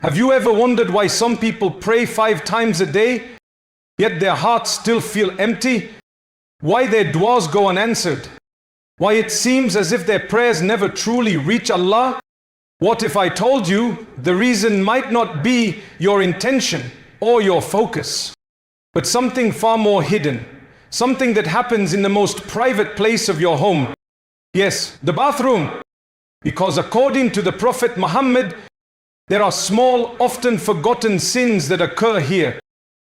Have you ever wondered why some people pray 5 times a day, yet their hearts still feel empty? Why their du'as go unanswered? Why it seems as if their prayers never truly reach Allah? What if I told you the reason might not be your intention or your focus, but something far more hidden, something that happens in the most private place of your home? Yes, the bathroom. Because according to the Prophet Muhammad, there are small, often forgotten sins that occur here.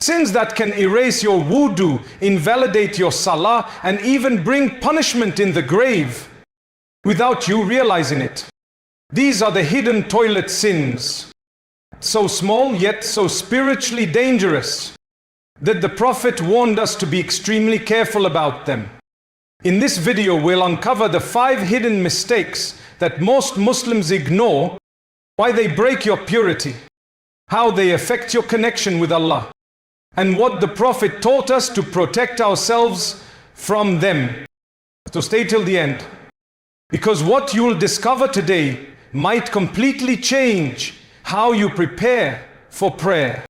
Sins that can erase your wudu, invalidate your salah, and even bring punishment in the grave without you realizing it. These are the hidden toilet sins. So small yet so spiritually dangerous that the Prophet warned us to be extremely careful about them. In this video we'll uncover the 5 hidden mistakes that most Muslims ignore, why they break your purity, how they affect your connection with Allah, and what the Prophet taught us to protect ourselves from them. So stay till the end, because what you'll discover today might completely change how you prepare for prayer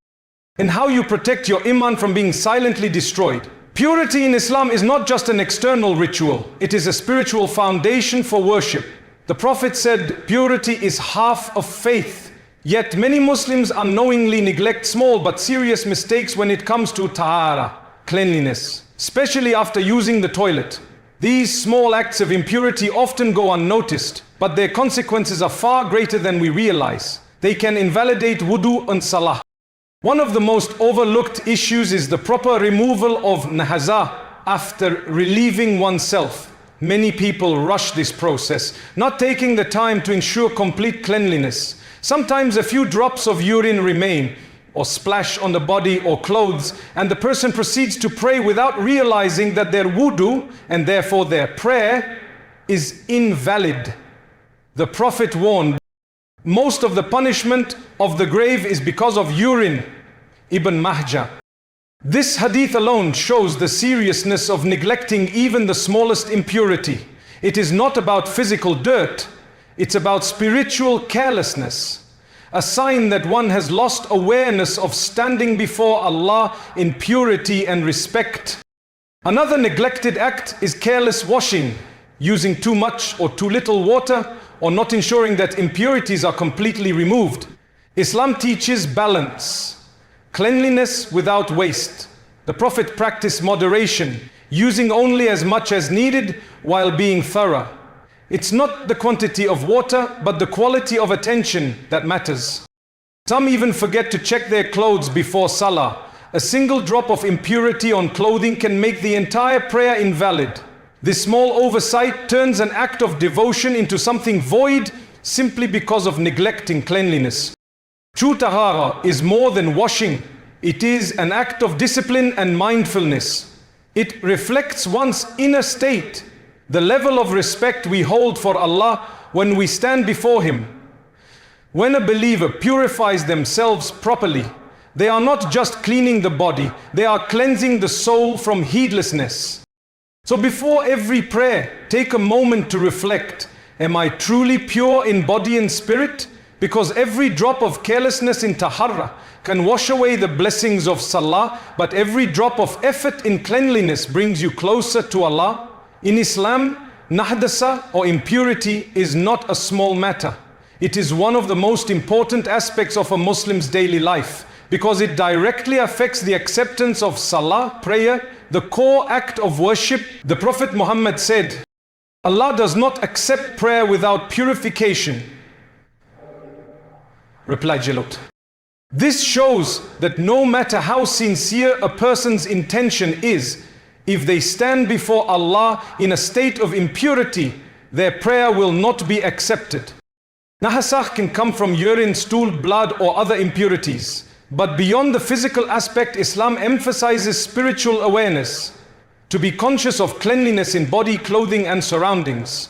and how you protect your iman from being silently destroyed. Purity in Islam is not just an external ritual, it is a spiritual foundation for worship. The Prophet said, purity is half of faith. Yet many Muslims unknowingly neglect small but serious mistakes when it comes to Taharah, cleanliness, especially after using the toilet. These small acts of impurity often go unnoticed, but their consequences are far greater than we realize. They can invalidate wudu and salah. One of the most overlooked issues is the proper removal of najasah after relieving oneself. Many people rush this process, not taking the time to ensure complete cleanliness. Sometimes a few drops of urine remain or splash on the body or clothes, and the person proceeds to pray without realizing that their wudu, and therefore their prayer, is invalid. The Prophet warned, most of the punishment of the grave is because of urine. Ibn Majah. This hadith alone shows the seriousness of neglecting even the smallest impurity. It is not about physical dirt, it's about spiritual carelessness, a sign that one has lost awareness of standing before Allah in purity and respect. Another neglected act is careless washing, using too much or too little water, or not ensuring that impurities are completely removed. Islam teaches balance. Cleanliness without waste. The Prophet practiced moderation, using only as much as needed while being thorough. It's not the quantity of water, but the quality of attention that matters. Some even forget to check their clothes before Salah. A single drop of impurity on clothing can make the entire prayer invalid. This small oversight turns an act of devotion into something void simply because of neglecting cleanliness. True Taharah is more than washing. It is an act of discipline and mindfulness. It reflects one's inner state, the level of respect we hold for Allah when we stand before Him. When a believer purifies themselves properly, they are not just cleaning the body, they are cleansing the soul from heedlessness. So before every prayer, take a moment to reflect, am I truly pure in body and spirit? Because every drop of carelessness in Taharah can wash away the blessings of Salah, but every drop of effort in cleanliness brings you closer to Allah. In Islam, Najasah or impurity is not a small matter. It is one of the most important aspects of a Muslim's daily life, because it directly affects the acceptance of Salah, prayer, the core act of worship. The Prophet Muhammad said, Allah does not accept prayer without purification. Replied Jalut. This shows that no matter how sincere a person's intention is, if they stand before Allah in a state of impurity, their prayer will not be accepted. Najasah can come from urine, stool, blood, or other impurities. But beyond the physical aspect, Islam emphasizes spiritual awareness, to be conscious of cleanliness in body, clothing, and surroundings.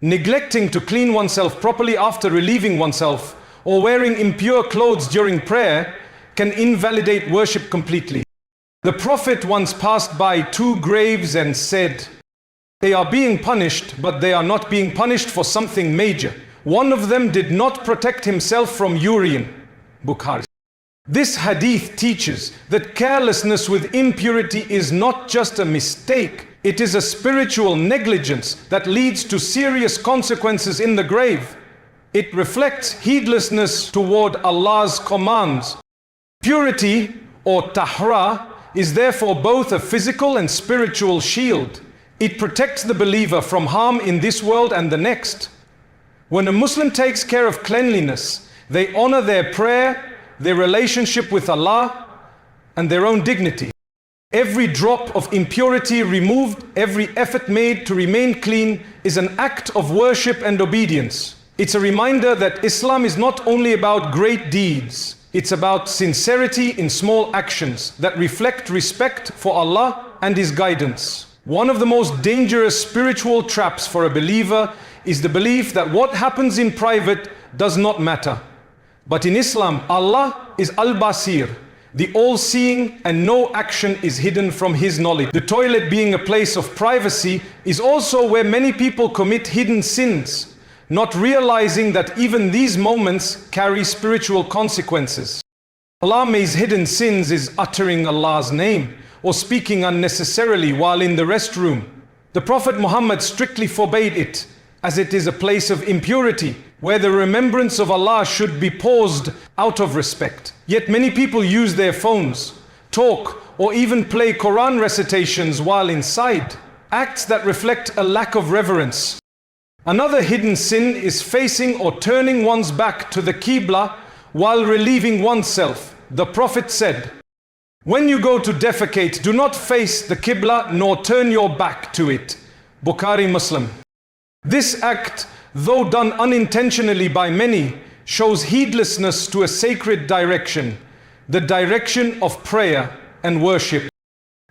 Neglecting to clean oneself properly after relieving oneself, or wearing impure clothes during prayer can invalidate worship completely. The Prophet once passed by 2 graves and said, they are being punished, but they are not being punished for something major. One of them did not protect himself from urine. Bukhari. This hadith teaches that carelessness with impurity is not just a mistake, it is a spiritual negligence that leads to serious consequences in the grave. It reflects heedlessness toward Allah's commands. Purity, or Taharah, is therefore both a physical and spiritual shield. It protects the believer from harm in this world and the next. When a Muslim takes care of cleanliness, they honor their prayer, their relationship with Allah, and their own dignity. Every drop of impurity removed, every effort made to remain clean is an act of worship and obedience. It's a reminder that Islam is not only about great deeds, it's about sincerity in small actions that reflect respect for Allah and His guidance. One of the most dangerous spiritual traps for a believer is the belief that what happens in private does not matter. But in Islam, Allah is Al-Basir, the all-seeing, and no action is hidden from His knowledge. The toilet, being a place of privacy, is also where many people commit hidden sins, not realizing that even these moments carry spiritual consequences. Allah's hidden sins is uttering Allah's name or speaking unnecessarily while in the restroom. The Prophet Muhammad strictly forbade it, as it is a place of impurity, where the remembrance of Allah should be paused out of respect. Yet many people use their phones, talk, or even play Quran recitations while inside, acts that reflect a lack of reverence. Another hidden sin is facing or turning one's back to the Qibla while relieving oneself. The Prophet said, "When you go to defecate, do not face the Qibla nor turn your back to it." Bukhari, Muslim. This act, though done unintentionally by many, shows heedlessness to a sacred direction, the direction of prayer and worship.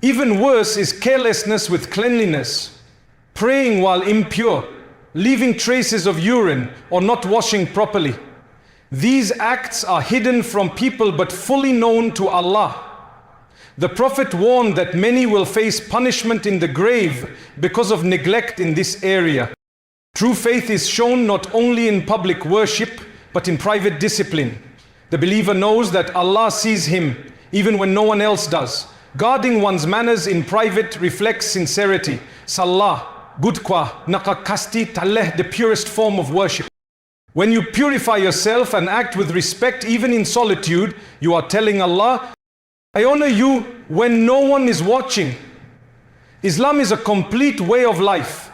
Even worse is carelessness with cleanliness, praying while impure, leaving traces of urine, or not washing properly. These acts are hidden from people but fully known to Allah. The Prophet warned that many will face punishment in the grave because of neglect in this area. True faith is shown not only in public worship, but in private discipline. The believer knows that Allah sees him, even when no one else does. Guarding one's manners in private reflects sincerity. Salah, budkwa, nakakasti, taleh, the purest form of worship. When you purify yourself and act with respect even in solitude, you are telling Allah, I honor you when no one is watching. Islam is a complete way of life.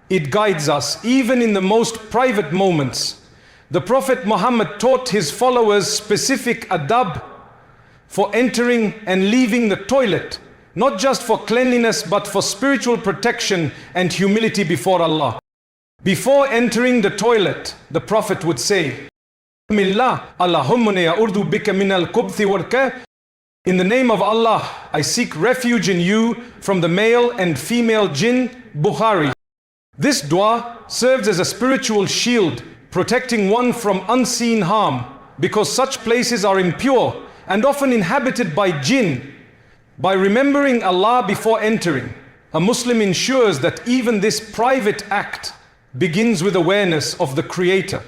It guides us even in the most private moments. The Prophet Muhammad taught his followers specific adab for entering and leaving the toilet, not just for cleanliness but for spiritual protection and humility before Allah. Before entering the toilet, the Prophet would say, in the name of Allah, I seek refuge in you from the male and female jinn. Bukhari. This dua serves as a spiritual shield, protecting one from unseen harm, because such places are impure and often inhabited by jinn. By remembering Allah before entering, a Muslim ensures that even this private act begins with awareness of the Creator.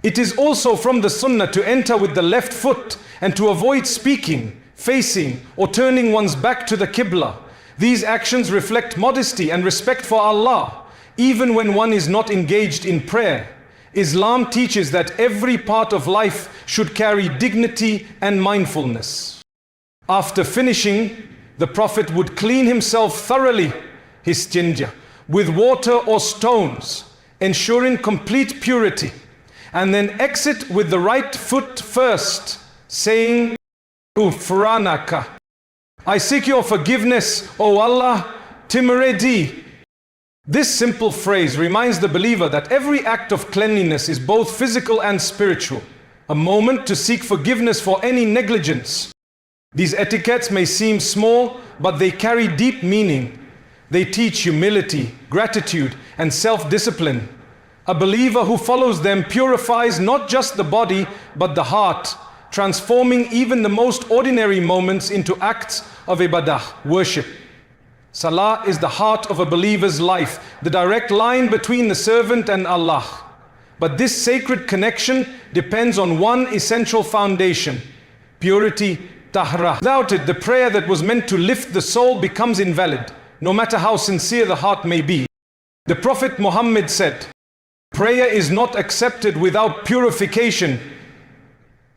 It is also from the Sunnah to enter with the left foot and to avoid speaking, facing, or turning one's back to the Qibla. These actions reflect modesty and respect for Allah, even when one is not engaged in prayer. Islam teaches that every part of life should carry dignity and mindfulness. After finishing, the Prophet would clean himself thoroughly, his jinja, with water or stones, ensuring complete purity, and then exit with the right foot first, saying, Ufranaka. I seek your forgiveness, O Allah, Timaredi. This simple phrase reminds the believer that every act of cleanliness is both physical and spiritual, a moment to seek forgiveness for any negligence. These etiquettes may seem small, but they carry deep meaning. They teach humility, gratitude, and self-discipline. A believer who follows them purifies not just the body, but the heart, transforming even the most ordinary moments into acts of ibadah, worship. Salah is the heart of a believer's life, the direct line between the servant and Allah. But this sacred connection depends on one essential foundation: purity, Taharah. Without it, the prayer that was meant to lift the soul becomes invalid, no matter how sincere the heart may be. The Prophet Muhammad said, prayer is not accepted without purification.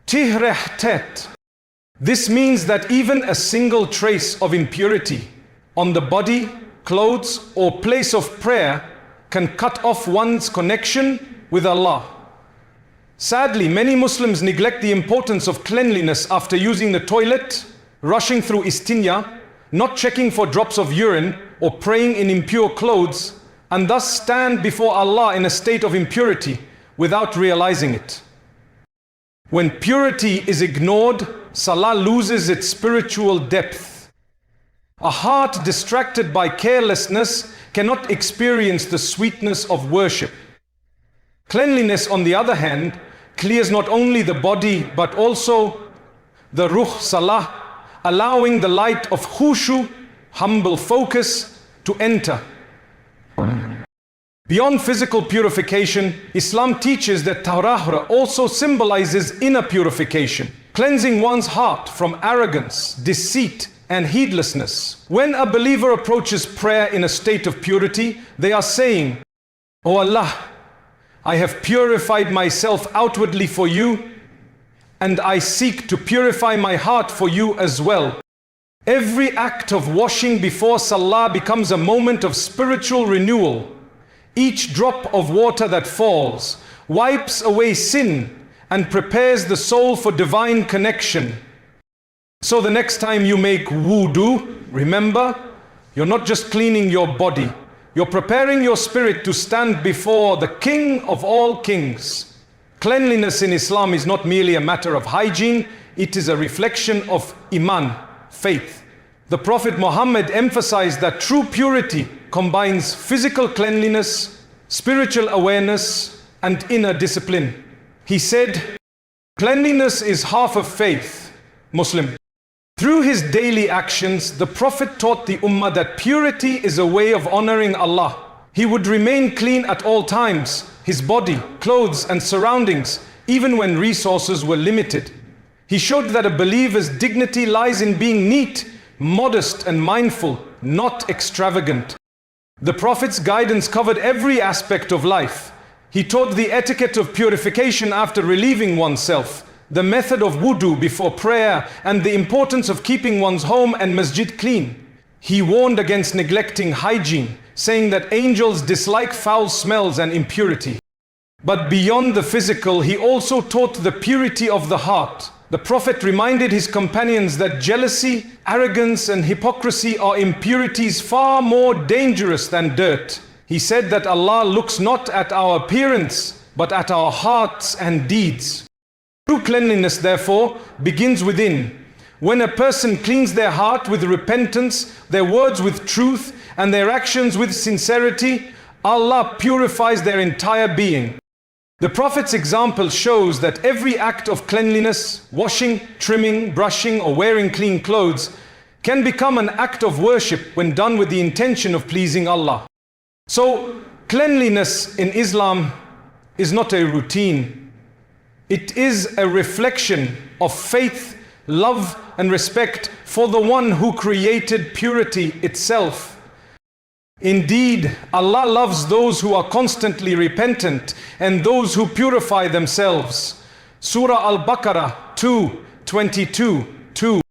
Etiquette. This means that even a single trace of impurity on the body, clothes, or place of prayer can cut off one's connection with Allah. Sadly, many Muslims neglect the importance of cleanliness after using the toilet, rushing through istinja, not checking for drops of urine, or praying in impure clothes, and thus stand before Allah in a state of impurity without realizing it. When purity is ignored, Salah loses its spiritual depth. A heart distracted by carelessness cannot experience the sweetness of worship. Cleanliness, on the other hand, clears not only the body but also the ruh, Salah, allowing the light of khushu, humble focus, to enter. Beyond physical purification, Islam teaches that Taharah also symbolizes inner purification, cleansing one's heart from arrogance, deceit, and heedlessness. When a believer approaches prayer in a state of purity, they are saying, "O Allah, I have purified myself outwardly for you, and I seek to purify my heart for you as well." Every act of washing before Salah becomes a moment of spiritual renewal. Each drop of water that falls wipes away sin and prepares the soul for divine connection. So the next time you make wudu, remember, you're not just cleaning your body, you're preparing your spirit to stand before the King of all kings. Cleanliness in Islam is not merely a matter of hygiene, it is a reflection of iman, faith. The Prophet Muhammad emphasized that true purity combines physical cleanliness, spiritual awareness, and inner discipline. He said, "Cleanliness is half of faith." Muslim. Through his daily actions, the Prophet taught the Ummah that purity is a way of honoring Allah. He would remain clean at all times, his body, clothes, and surroundings, even when resources were limited. He showed that a believer's dignity lies in being neat, modest, and mindful, not extravagant. The Prophet's guidance covered every aspect of life. He taught the etiquette of purification after relieving oneself, the method of wudu before prayer, and the importance of keeping one's home and masjid clean. He warned against neglecting hygiene, saying that angels dislike foul smells and impurity. But beyond the physical, he also taught the purity of the heart. The Prophet reminded his companions that jealousy, arrogance, and hypocrisy are impurities far more dangerous than dirt. He said that Allah looks not at our appearance, but at our hearts and deeds. True cleanliness, therefore, begins within. When a person cleans their heart with repentance, their words with truth, and their actions with sincerity, Allah purifies their entire being. The Prophet's example shows that every act of cleanliness, washing, trimming, brushing, or wearing clean clothes, can become an act of worship when done with the intention of pleasing Allah. So, cleanliness in Islam is not a routine. It is a reflection of faith, love, and respect for the one who created purity itself. Indeed, Allah loves those who are constantly repentant and those who purify themselves. Surah Al-Baqarah 2:22.